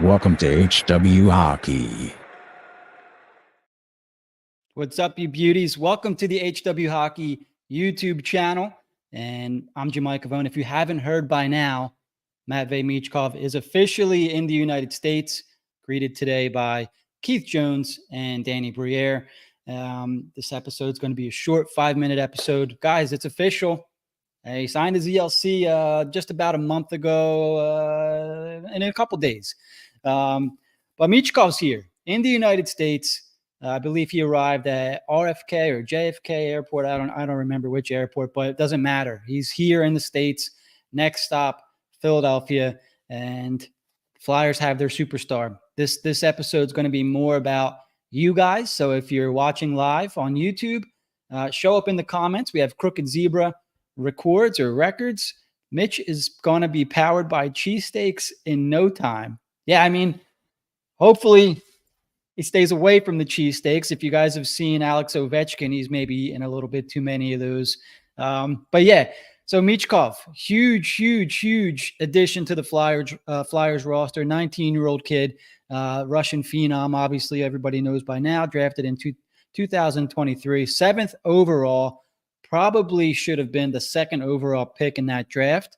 Welcome to HW Hockey. What's up, you beauties? Welcome to the HW Hockey YouTube channel. And I'm Jim Michkov. If you haven't heard by now, Matvei Michkov is officially in the United States, greeted today by Keith Jones and Danny Briere. This episode is going to be a short 5-minute episode. Guys, it's official. He signed his ELC just about a month ago, in a couple days. But Michkov's here in the United States. I believe he arrived at RFK or JFK airport. I don't remember which airport, but it doesn't matter. He's here in the States. Next stop, Philadelphia, and Flyers have their superstar. This episode is going to be more about you guys. So if you're watching live on YouTube, show up in the comments. We have Crooked Zebra records. Mitch is going to be powered by cheesesteaks in no time. Yeah, I mean, hopefully he stays away from the cheesesteaks. If you guys have seen Alex Ovechkin, he's maybe eating a little bit too many of those. But yeah, so Michkov, huge addition to the Flyers roster. 19-year-old kid, Russian phenom. Obviously, everybody knows by now. Drafted in 2023, 7th overall. Probably should have been the 2nd overall pick in that draft.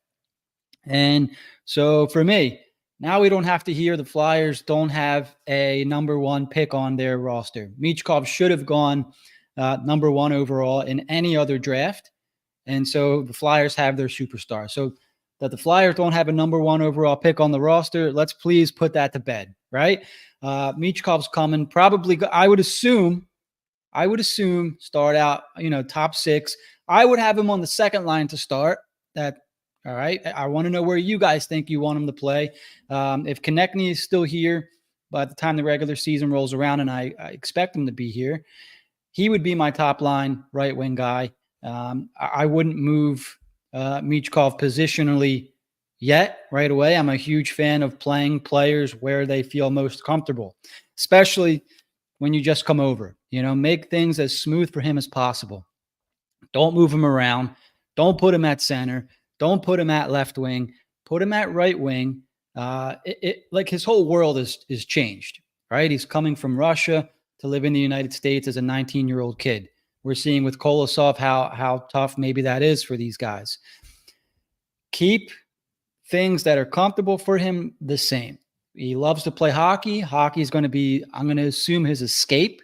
And so for me, now we don't have to hear the Flyers don't have a number 1 pick on their roster. Michkov should have gone number 1 overall in any other draft. And so the Flyers have their superstar. So that the Flyers don't have a number 1 overall pick on the roster, let's please put that to bed, right? Michkov's coming. Probably, I would assume start out, top 6. I would have him on the second line to start. All right. I want to know where you guys think you want him to play. If Konechny is still here by the time the regular season rolls around, and I expect him to be here, he would be my top line right wing guy. I wouldn't move Michkov positionally yet right away. I'm a huge fan of playing players where they feel most comfortable, especially when you just come over. Make things as smooth for him as possible. Don't move him around. Don't put him at center. Don't put him at left wing. Put him at right wing. Like his whole world is changed, right? He's coming from Russia to live in the United States as a 19-year-old kid. We're seeing with Kolosov how tough maybe that is for these guys. Keep things that are comfortable for him the same. He loves to play hockey. Hockey is going to be, I'm going to assume, his escape,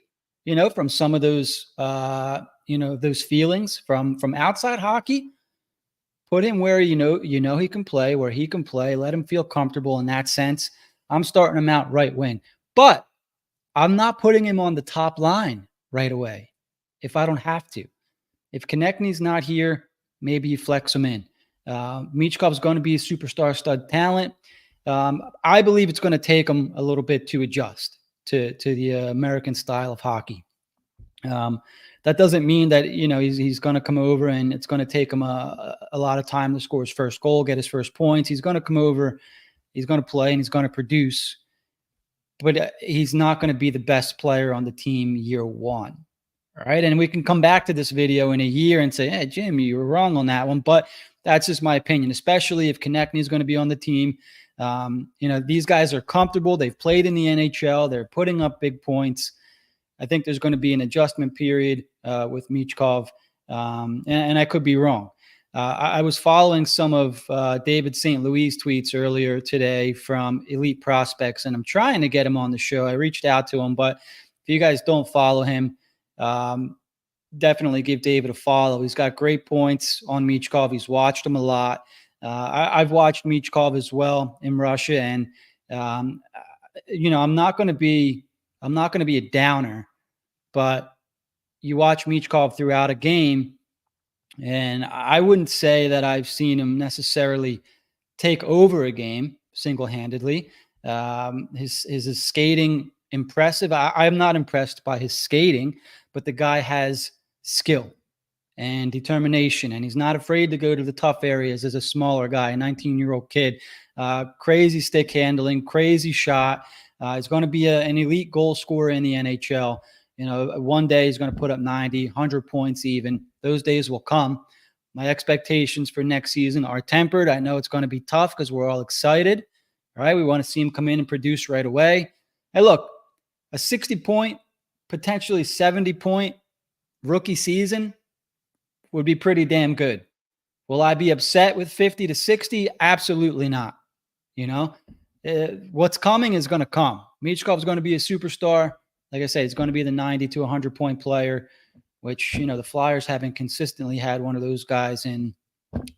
from some of those, those feelings from outside hockey. Put him where he can play, where he can play. Let him feel comfortable in that sense. I'm starting him out right wing. But I'm not putting him on the top line right away if I don't have to. If Konechny's not here, maybe you flex him in. Michkov's going to be a superstar stud talent. I believe it's going to take him a little bit to adjust to the American style of hockey. That doesn't mean that, he's going to come over and it's going to take him a lot of time to score his first goal, get his first points. He's going to come over, he's going to play, and he's going to produce. But he's not going to be the best player on the team year 1. All right. And we can come back to this video in a year and say, hey, Jim, you were wrong on that one. But that's just my opinion, especially if Konechny is going to be on the team. These guys are comfortable. They've played in the NHL. They're putting up big points. I think there's going to be an adjustment period with Michkov, and I could be wrong. I was following some of David St. Louis' tweets earlier today from Elite Prospects, and I'm trying to get him on the show. I reached out to him, but if you guys don't follow him, definitely give David a follow. He's got great points on Michkov. He's watched him a lot. I've watched Michkov as well in Russia, and I'm not going to be a downer. But you watch Michkov throughout a game, and I wouldn't say that I've seen him necessarily take over a game single-handedly. His skating impressive. I'm not impressed by his skating, but the guy has skill and determination, and he's not afraid to go to the tough areas as a smaller guy, a 19-year-old kid. Crazy stick handling, crazy shot. He's going to be an elite goal scorer in the NHL. One day he's going to put up 90, 100 points even. Those days will come. My expectations for next season are tempered. I know it's going to be tough because we're all excited. All right. We want to see him come in and produce right away. Hey, look, a 60-point, potentially 70-point rookie season would be pretty damn good. Will I be upset with 50 to 60? Absolutely not. You know, what's coming is going to come. Michkov is going to be a superstar. Like I say, he's going to be the 90 to 100-point player, which, the Flyers haven't consistently had one of those guys in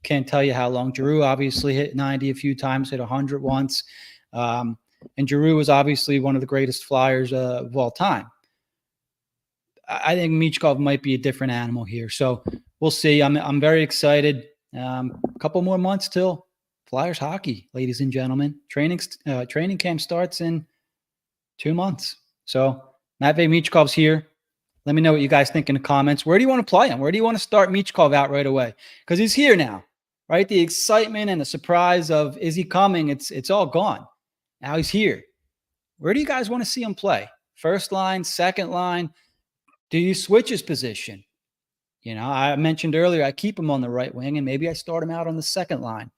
can't tell you how long. Giroux obviously hit 90 a few times, hit 100 once. And Giroux was obviously one of the greatest Flyers of all time. I think Michkov might be a different animal here. So we'll see. I'm very excited. A couple more months till Flyers hockey, ladies and gentlemen. Training camp starts in 2 months. So Matvei Michkov's here. Let me know what you guys think in the comments. Where do you want to play him? Where do you want to start Michkov out right away? Because he's here now, right? The excitement and the surprise of, is he coming? It's all gone. Now he's here. Where do you guys want to see him play? First line, second line? Do you switch his position? I mentioned earlier, I keep him on the right wing, and maybe I start him out on the second line.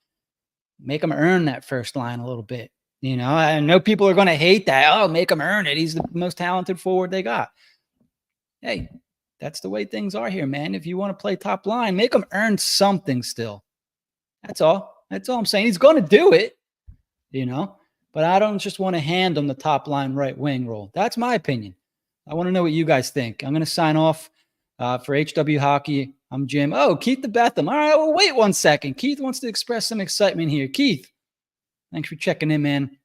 Make him earn that first line a little bit. I know people are going to hate that. Oh, make him earn it. He's the most talented forward they got. Hey, that's the way things are here, man. If you want to play top line, make him earn something still. That's all. That's all I'm saying. He's going to do it, but I don't just want to hand him the top line right wing role. That's my opinion. I want to know what you guys think. I'm going to sign off for HW Hockey. I'm Jim. Oh, Keith the Betham. All right, well, wait 1 second. Keith wants to express some excitement here. Keith, thanks for checking in, man.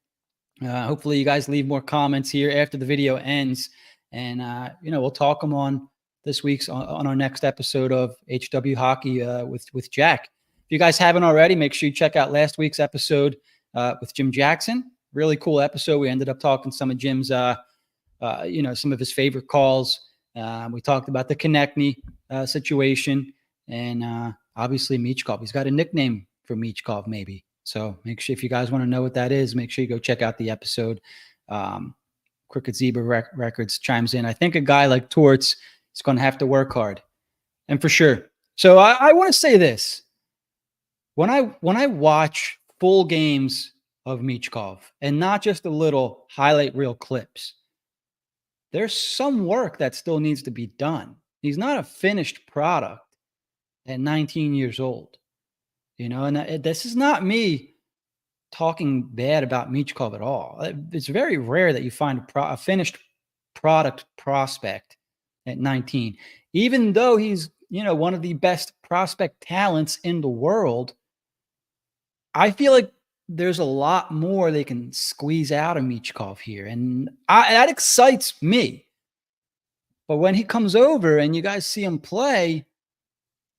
Hopefully you guys leave more comments here after the video ends. And, we'll talk them on this week's on our next episode of HW Hockey with Jack. If you guys haven't already, make sure you check out last week's episode with Jim Jackson. Really cool episode. We ended up talking some of Jim's, some of his favorite calls. We talked about the Konechny situation and obviously Michkov. He's got a nickname for Michkov maybe. So make sure if you guys want to know what that is, make sure you go check out the episode. Crooked Zebra Records chimes in. I think a guy like Torts is going to have to work hard, and for sure. So I want to say this: when I watch full games of Michkov and not just the little highlight reel clips, there's some work that still needs to be done. He's not a finished product at 19 years old, and this is not me talking bad about Michkov at all. It's very rare that you find a finished product prospect at 19, even though he's, one of the best prospect talents in the world. I feel like there's a lot more they can squeeze out of Michkov here. And that excites me. But when he comes over and you guys see him play,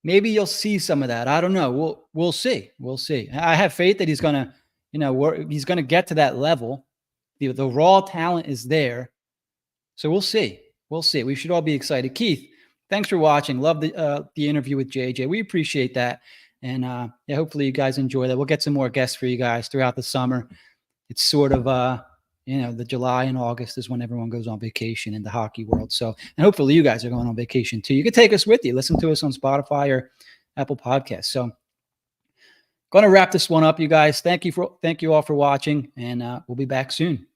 maybe you'll see some of that. I don't know. We'll see. We'll see. I have faith that he's going to, he's going to get to that level. The raw talent is there. So we'll see. We'll see. We should all be excited. Keith, thanks for watching. Love the interview with JJ. We appreciate that. And hopefully you guys enjoy that. We'll get some more guests for you guys throughout the summer. It's sort of, the July and August is when everyone goes on vacation in the hockey world. So, and hopefully you guys are going on vacation too. You can take us with you. Listen to us on Spotify or Apple Podcasts. So, going to wrap this one up, you guys. Thank you all for watching, and we'll be back soon.